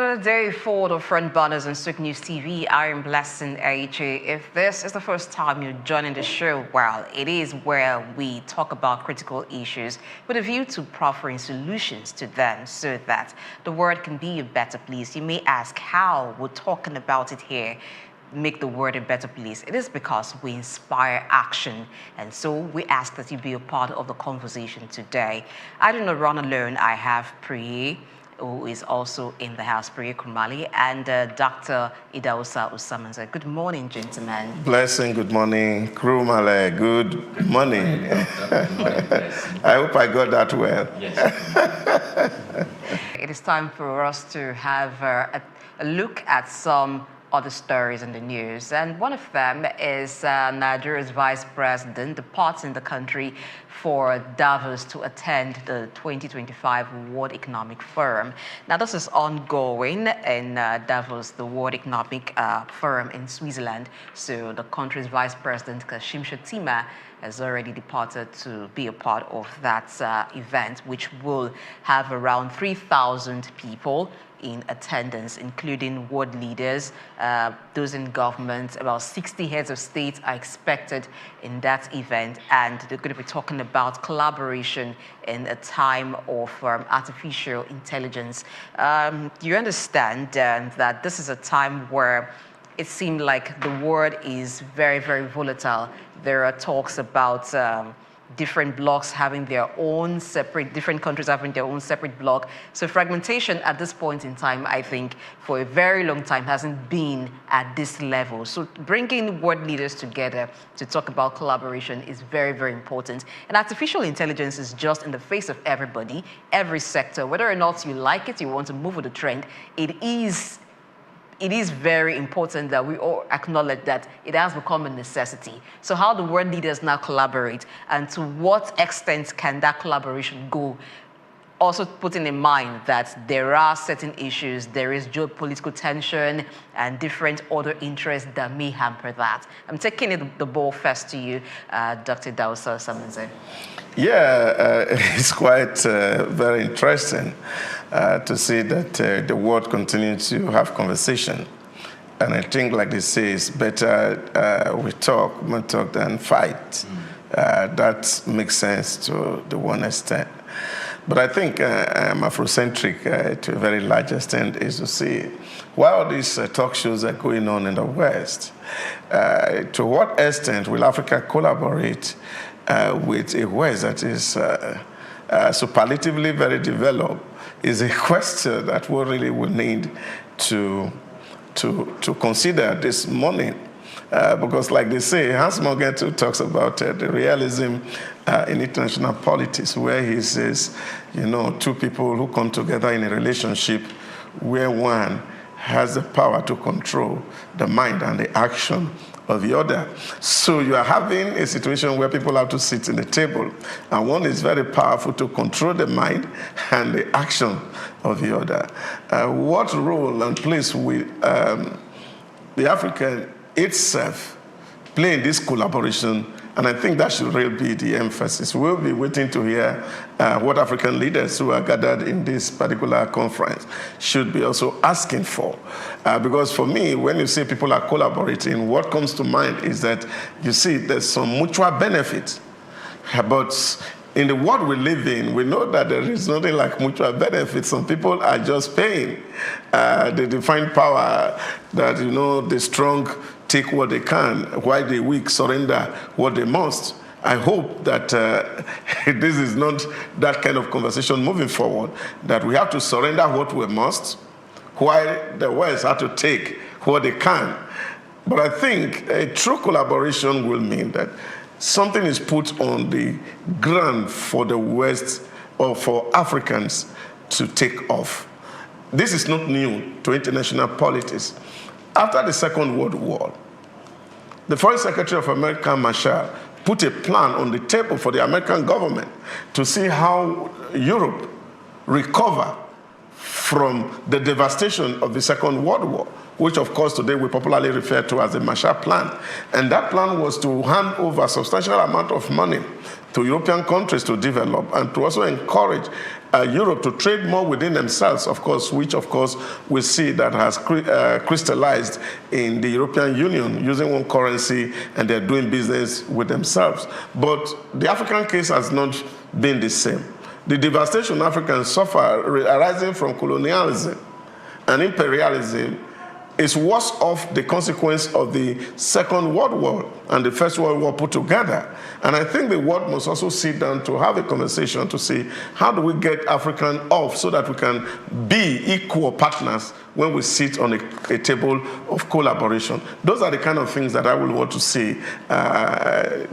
Another day for the front burners on Swift News TV. I am Blessing Eichie. If this is the first time you're joining the show, well, it is where we talk about critical issues with a view to proffering solutions to them so that the world can be a better place. You may ask how we're talking about it here. Make the world a better place. It is because we inspire action, and so we ask that you be a part of the conversation today. I do not run alone. I have Preye, who is also in the house, Preye Krumale, and Dr. Idahosa Osamhanze. Good morning, gentlemen. Blessing, good morning. Krumale, good morning. I hope I got that well. Yes. It is time for us to have a look at some other stories in the news, and one of them is Nigeria's vice president departing the country for Davos to attend the 2025 World Economic Forum. Now, this is ongoing in Davos, the World Economic Forum in Switzerland. So the country's vice president, Kashim Shettima, has already departed to be a part of that event, which will have around 3,000 people in attendance, including world leaders, those in government. About 60 heads of state are expected in that event, and they're going to be talking about collaboration in a time of artificial intelligence. Do you understand that this is a time where it seemed like the world is very, very volatile? There are talks about different blocks having their own separate, different countries having their own separate block. So fragmentation at this point in time, I think, for a very long time hasn't been at this level. So bringing world leaders together to talk about collaboration is very, very important. And artificial intelligence is just in the face of everybody, every sector. Whether or not you like it, you want to move with the trend, it is very important that we all acknowledge that it has become a necessity. So how do world leaders now collaborate, and to what extent can that collaboration go? Also putting in mind that there are certain issues, there is geopolitical tension and different other interests that may hamper that. I'm taking the ball first to you, Dr. Idahosa Osamhanze. Yeah, it's quite very interesting to see that the world continues to have conversation. And I think, like they say, it's better we talk, more talk than fight. That makes sense to the one extent. But I think I'm Afrocentric to a very large extent is to see, while these talk shows are going on in the West, to what extent will Africa collaborate with a West that is superlatively very developed is a question that we really will need to consider this morning. Because like they say, Hans Morgenthau talks about the realism in international politics, where he says, you know, two people who come together in a relationship where one has the power to control the mind and the action of the other. So you are having a situation where people have to sit in the table, and one is very powerful to control the mind and the action of the other. What role and place will the African itself play in this collaboration? And I think that should really be the emphasis. We'll be waiting to hear what African leaders who are gathered in this particular conference should be also asking for. Because for me, when you say people are collaborating, what comes to mind is that you see there's some mutual benefit. But in the world we live in, we know that there is nothing like mutual benefit. Some people are just paying. They define power that, you know, the strong take what they can, while the weak surrender what they must. I hope that this is not that kind of conversation moving forward, that we have to surrender what we must, while the West have to take what they can. But I think a true collaboration will mean that something is put on the ground for the West or for Africans to take off. This is not new to international politics. After the Second World War, the Foreign Secretary of America, Marshall, put a plan on the table for the American government to see how Europe recover from the devastation of the Second World War, which of course today we popularly refer to as the Marshall Plan. And that plan was to hand over a substantial amount of money to European countries to develop and to also encourage Europe to trade more within themselves, of course, which of course we see that has crystallized in the European Union using one currency, and they're doing business with themselves. But the African case has not been the same. The devastation Africans suffer arising from colonialism and imperialism is worse off the consequence of the Second World War and the First World War put together. And I think the world must also sit down to have a conversation to see how do we get African off so that we can be equal partners when we sit on a table of collaboration. Those are the kind of things that I would want to see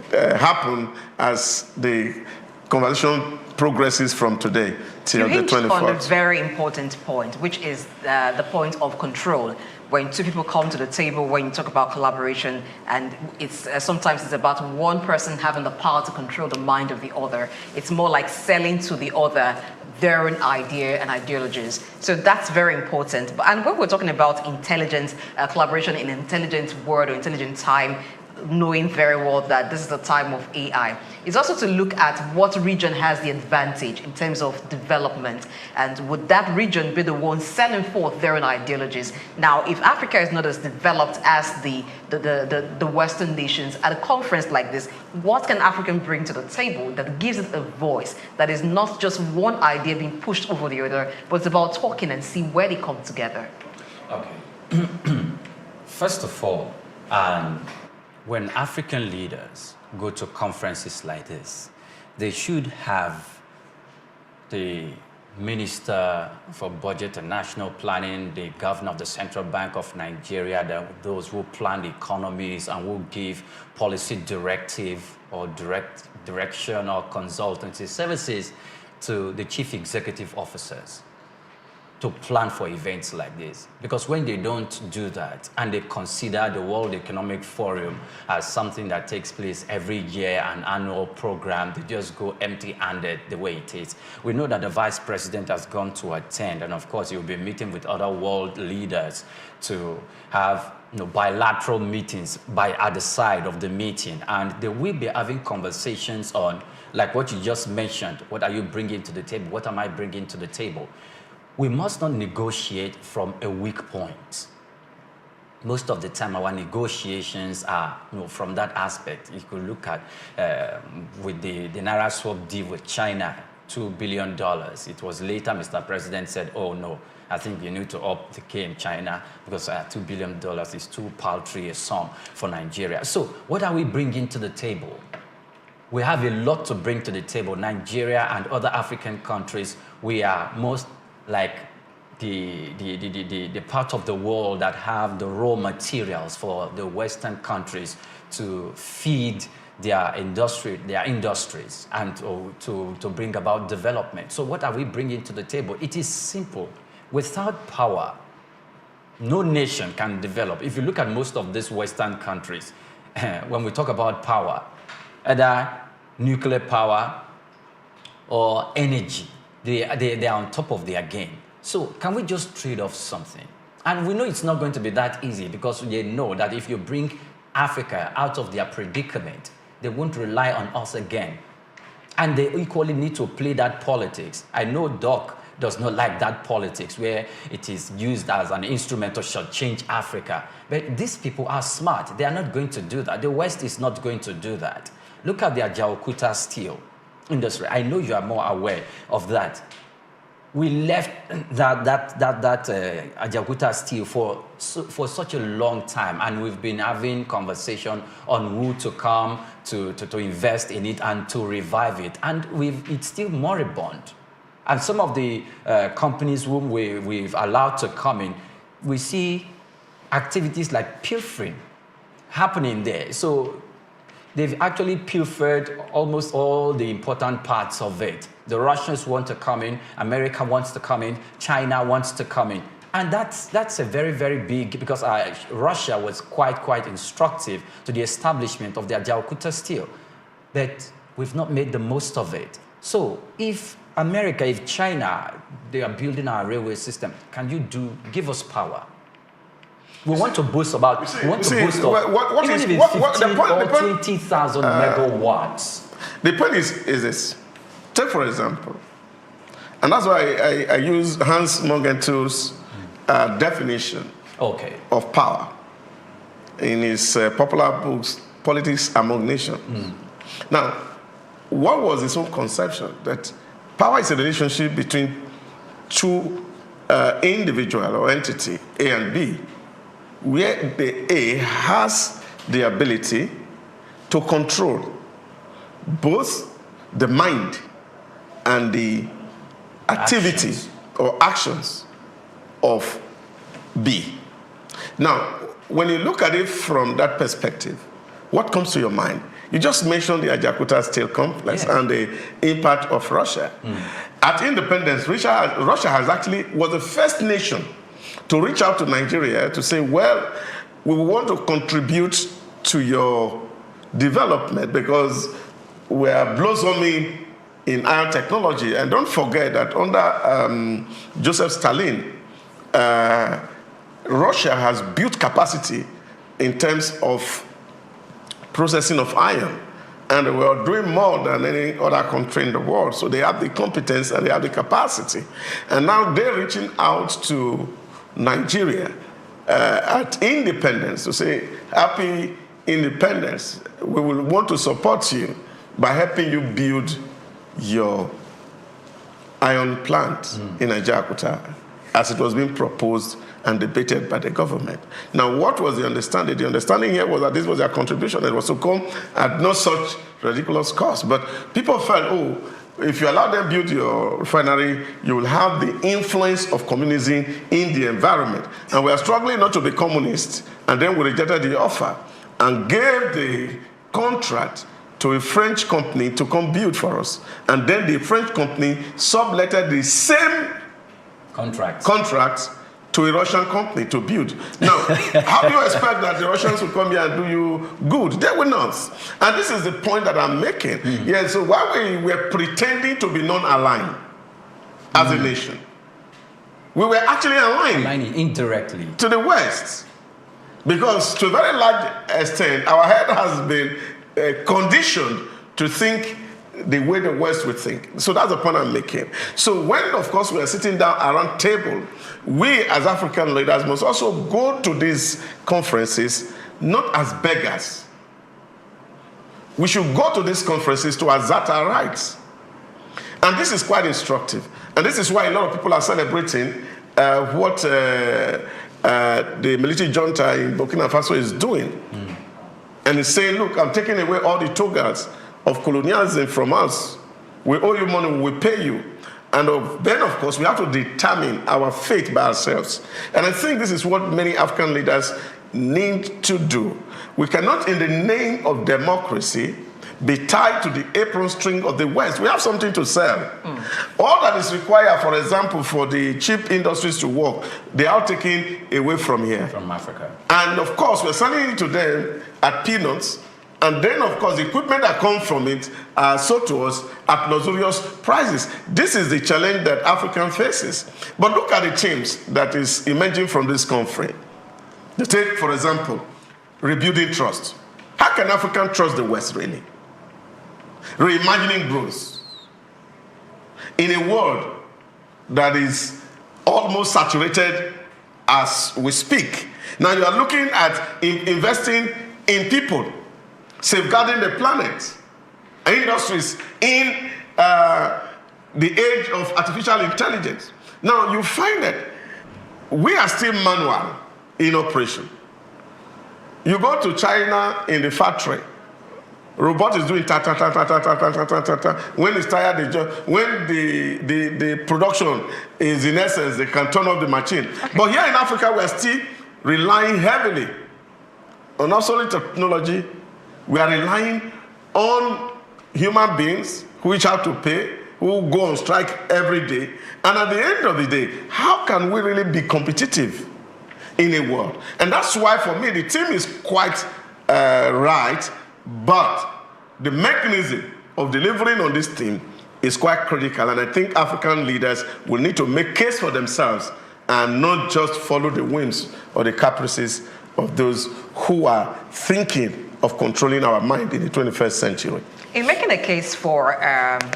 happen as the conversation progresses from today till the 24th. On a very important point, which is the point of control. When two people come to the table, when you talk about collaboration, and it's sometimes it's about one person having the power to control the mind of the other. It's more like selling to the other their own idea and ideologies. So that's very important. And when we're talking about intelligence, collaboration in an intelligent world or intelligent time, knowing very well that this is the time of AI. It's also to look at what region has the advantage in terms of development, and would that region be the one selling forth their own ideologies? Now, if Africa is not as developed as the Western nations, at a conference like this, what can Africa bring to the table that gives it a voice, that is not just one idea being pushed over the other, but it's about talking and see where they come together? Okay. First of all, when African leaders go to conferences like this, they should have the Minister for Budget and National Planning, the Governor of the Central Bank of Nigeria, those who plan the economies and who give policy directive or direction or consultancy services to the chief executive officers to plan for events like this. Because when they don't do that and they consider the World Economic Forum as something that takes place every year, an annual program, they just go empty-handed the way it is. We know that the Vice President has gone to attend, and of course he will be meeting with other world leaders to have bilateral meetings at the side of the meeting, and they will be having conversations on, like what you just mentioned, what are you bringing to the table, what am I bringing to the table? We must not negotiate from a weak point. Most of the time, our negotiations are from that aspect. You could look at with the Naira swap deal with China, $2 billion. It was later Mr. President said, oh no, I think you need to up the K in China because $2 billion is too paltry a sum for Nigeria. So what are we bringing to the table? We have a lot to bring to the table. Nigeria and other African countries, we are most like the part of the world that have the raw materials for the Western countries to feed their industries and to bring about development. So what are we bringing to the table? It is simple. Without power, no nation can develop. If you look at most of these Western countries, when we talk about power, either nuclear power or energy, they are on top of their game. So can we just trade off something? And we know it's not going to be that easy because they know that if you bring Africa out of their predicament, they won't rely on us again. And they equally need to play that politics. I know Doc does not like that politics where it is used as an instrument to shortchange Africa. But these people are smart. They are not going to do that. The West is not going to do that. Look at the Ajaokuta steel industry. I know you are more aware of that. We left that Ajaokuta steel for such a long time, and we've been having conversation on who to come to invest in it and to revive it, and it's still moribund. And some of the companies whom we've allowed to come in, we see activities like pilfering happening there. So they've actually pilfered almost all the important parts of it. The Russians want to come in, America wants to come in, China wants to come in. And that's a very, very big, because Russia was quite instructive to the establishment of the Ajaokuta steel. But we've not made the most of it. So if America, if China, they are building our railway system, can you give us power? We want to boast about, we want to boast of, what even is, if it's what, 15 the point, or 20,000 megawatts. The point is this. Take, for example, and that's why I use Hans Morgenthau's definition of power in his popular books, Politics Among Nations. Now, what was his own conception? That power is a relationship between two individual or entity, A and B, where the A has the ability to control both the mind and the activity or actions of B. Now, when you look at it from that perspective, what comes to your mind? You just mentioned the Ajakuta Steel Complex and the impact of Russia. At independence, Russia has actually was the first nation to reach out to Nigeria to say, well, we want to contribute to your development because we are blossoming in iron technology. And don't forget that under Joseph Stalin, Russia has built capacity in terms of processing of iron. And we are doing more than any other country in the world. So they have the competence and they have the capacity. And now they're reaching out to Nigeria at independence to say, happy independence. We will want to support you by helping you build your iron plant in Ajakuta as it was being proposed and debated by the government. Now, what was the understanding? The understanding here was that this was their contribution. It was to come at not such ridiculous cost. But people felt, oh, if you allow them build your refinery, you will have the influence of communism in the environment. And we are struggling not to be communists. And then we rejected the offer and gave the contract to a French company to come build for us. And then the French company subletted the same contract to a Russian company to build. Now, how do you expect that the Russians will come here and do you good? They will not. And this is the point that I'm making. Yeah, so while we were pretending to be non-aligned as a nation, we were actually aligning indirectly to the West. Because to a very large extent, our head has been conditioned to think the way the West would think. So that's the point I'm making. So when, of course, we are sitting down around table, we as African leaders must also go to these conferences not as beggars. We should go to these conferences to assert our rights. And this is quite instructive. And this is why a lot of people are celebrating what the military junta in Burkina Faso is doing. And it's saying, look, I'm taking away all the togas of colonialism from us. We owe you money, we pay you. And then, of course, we have to determine our fate by ourselves. And I think this is what many African leaders need to do. We cannot, in the name of democracy, be tied to the apron string of the West. We have something to sell. All that is required, for example, for the cheap industries to work, they are taken away from here. From Africa. And of course, we're selling it to them at peanuts. And then, of course, the equipment that comes from it are sold to us at luxurious prices. This is the challenge that Africa faces. But look at the themes that is emerging from this conference. Take, for example, rebuilding trust. How can Africa trust the West, really? Reimagining growth. In a world that is almost saturated as we speak. Now you are looking at investing in people, safeguarding the planet, industries in the age of artificial intelligence. Now you find that we are still manual in operation. You go to China in the factory, robot is doing ta ta ta ta ta ta ta ta ta ta. When it's tired, when the production is in essence, they can turn off the machine. Okay. But here in Africa, we are still relying heavily on obsolete technology. We are relying on human beings who reach out to pay, who go on strike every day. And at the end of the day, how can we really be competitive in a world? And that's why, for me, the team is quite right. But the mechanism of delivering on this theme is quite critical, and I think African leaders will need to make case for themselves and not just follow the whims or the caprices of those who are thinking of controlling our mind in the 21st century. In making a case for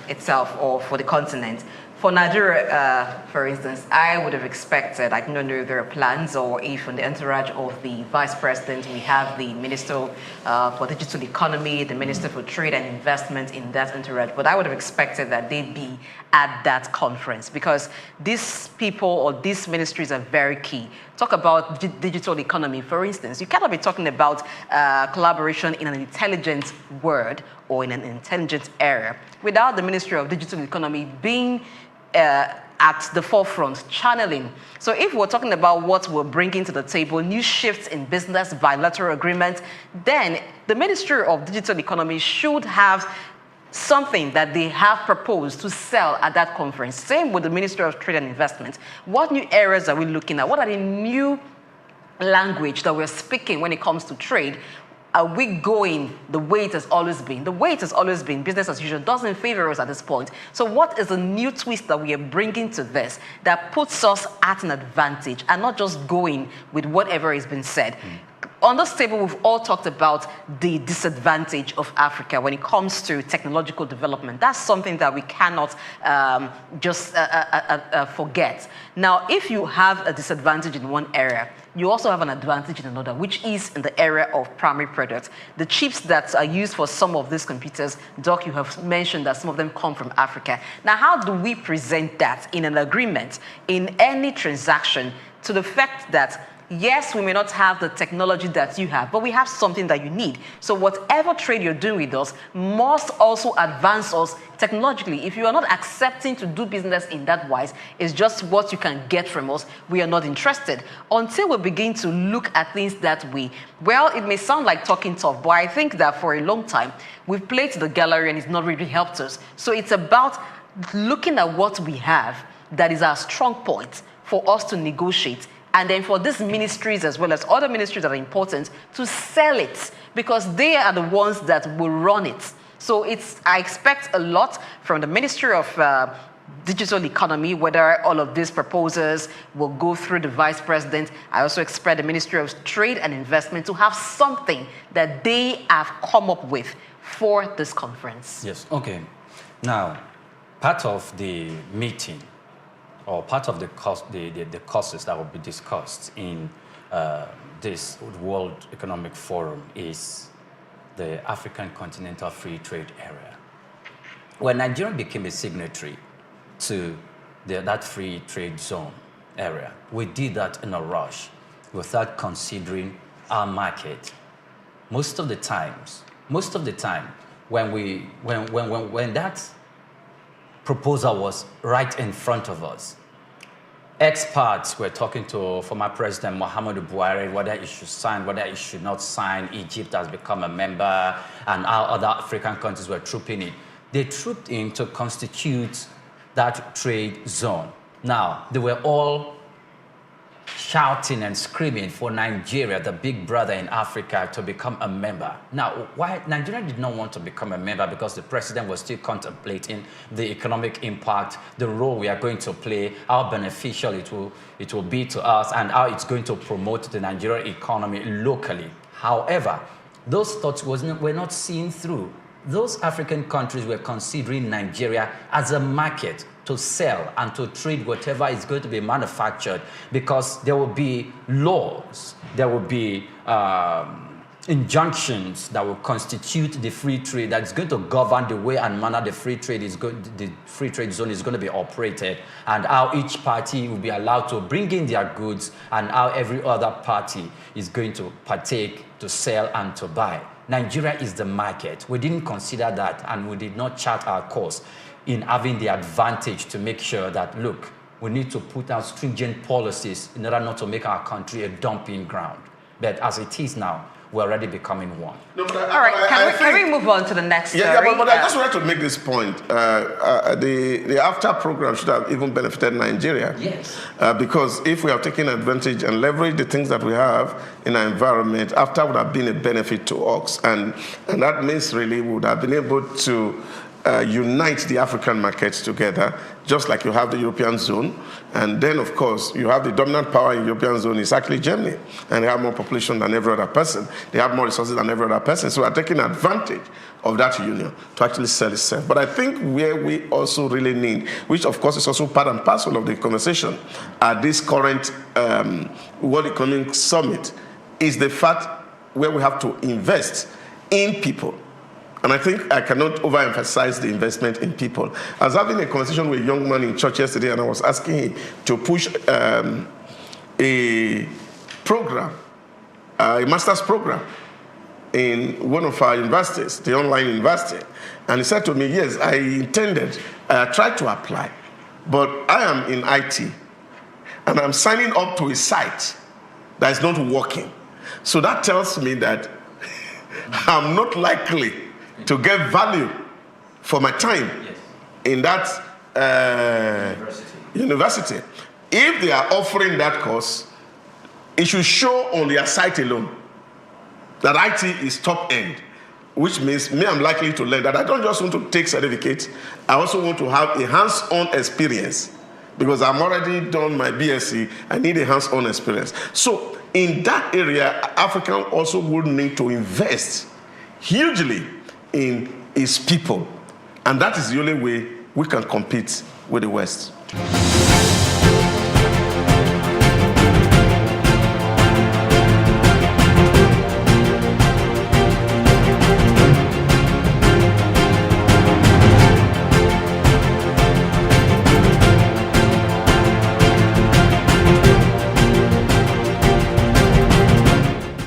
itself or for the continent, for Nigeria, for instance, I would have expected, I don't know if there are plans or if in the entourage of the Vice President, we have the Minister for Digital Economy, the Minister for Trade and Investment in that entourage, but I would have expected that they'd be at that conference because these people or these ministries are very key. Talk about digital economy, for instance. You cannot be talking about collaboration in an intelligent world or in an intelligent area without the Ministry of Digital Economy being at the forefront, channeling. So if we're talking about what we're bringing to the table, new shifts in business, bilateral agreements, then the Ministry of Digital Economy should have something that they have proposed to sell at that conference. Same with the Ministry of Trade and Investment. What new areas are we looking at? What are the new language that we're speaking when it comes to trade? Are we going the way it has always been? The way it has always been, business as usual, doesn't favor us at this point. So what is the new twist that we are bringing to this that puts us at an advantage and not just going with whatever has been said? On this table, we've all talked about the disadvantage of Africa when it comes to technological development. That's something that we cannot just forget. Now, if you have a disadvantage in one area, you also have an advantage in another, which is in the area of primary products. The chips that are used for some of these computers, Doc, you have mentioned that some of them come from Africa. Now, how do we present that in an agreement, in any transaction, to the fact that yes, we may not have the technology that you have, but we have something that you need. So whatever trade you're doing with us must also advance us technologically. If you are not accepting to do business in that wise, it's just what you can get from us, we are not interested. Until we begin to look at things that way, well, it may sound like talking tough, but I think that for a long time, we've played to the gallery and it's not really helped us. So it's about looking at what we have that is our strong point for us to negotiate. And then for these ministries as well as other ministries that are important to sell it because they are the ones that will run it. So I expect a lot from the Ministry of Digital Economy, whether all of these proposals will go through the Vice President. I also expect the Ministry of Trade and Investment to have something that they have come up with for this conference. Yes, okay. Now, part of the meeting or part of the courses that will be discussed in this World Economic Forum is the African Continental Free Trade Area. When Nigeria became a signatory to that free trade zone area, we did that in a rush without considering our market. Most of the time, when that proposal was right in front of us, experts were talking to former President Muhammadu Buhari whether he should sign, whether he should not sign. Egypt has become a member, and our other African countries were trooping in. They trooped in to constitute that trade zone. Now, they were all shouting and screaming for Nigeria, the big brother in Africa, to become a member. Now, why Nigeria did not want to become a member? Because the president was still contemplating the economic impact, the role we are going to play, how beneficial it will be to us, and how it's going to promote the Nigerian economy locally. However, those thoughts were not seen through. Those African countries were considering Nigeria as a market to sell and to trade whatever is going to be manufactured, because there will be laws, there will be injunctions that will constitute the free trade that's going to govern the way and manner the free trade zone is going to be operated, and how each party will be allowed to bring in their goods, and how every other party is going to partake to sell and to buy. Nigeria is the market. We didn't consider that, and we did not chart our course in having the advantage to make sure that, look, we need to put out stringent policies in order not to make our country a dumping ground. But as it is now, we're already becoming one. No, but all right, can we move on to the next story? Yeah, but I just wanted to make this point. The after program should have even benefited Nigeria. Yes. Because if we have taken advantage and leveraged the things that we have in our environment, after would have been a benefit to us. And that means really we would have been able to unite the African markets together, just like you have the European zone. And then, of course, you have the dominant power in the European zone is actually Germany. And they have more population than every other person. They have more resources than every other person. So we're taking advantage of that union to actually sell itself. But I think where we also really need, which of course is also part and parcel of the conversation at this current World Economic Summit, is the fact where we have to invest in people. And I think I cannot overemphasize the investment in people. I was having a conversation with a young man in church yesterday, and I was asking him to push a program, a master's program in one of our universities, the online university. And he said to me, yes, I tried to apply, but I am in IT, and I'm signing up to a site that is not working. So that tells me that I'm not likely to get value for my time in that university. If they are offering that course, it should show on their site alone that IT is top end, which means me, I'm likely to learn that. I don't just want to take certificates, I also want to have a hands-on experience, because I'm already done my BSc, I need a hands-on experience. So in that area, Africa also would need to invest hugely in its people. And that is the only way we can compete with the West.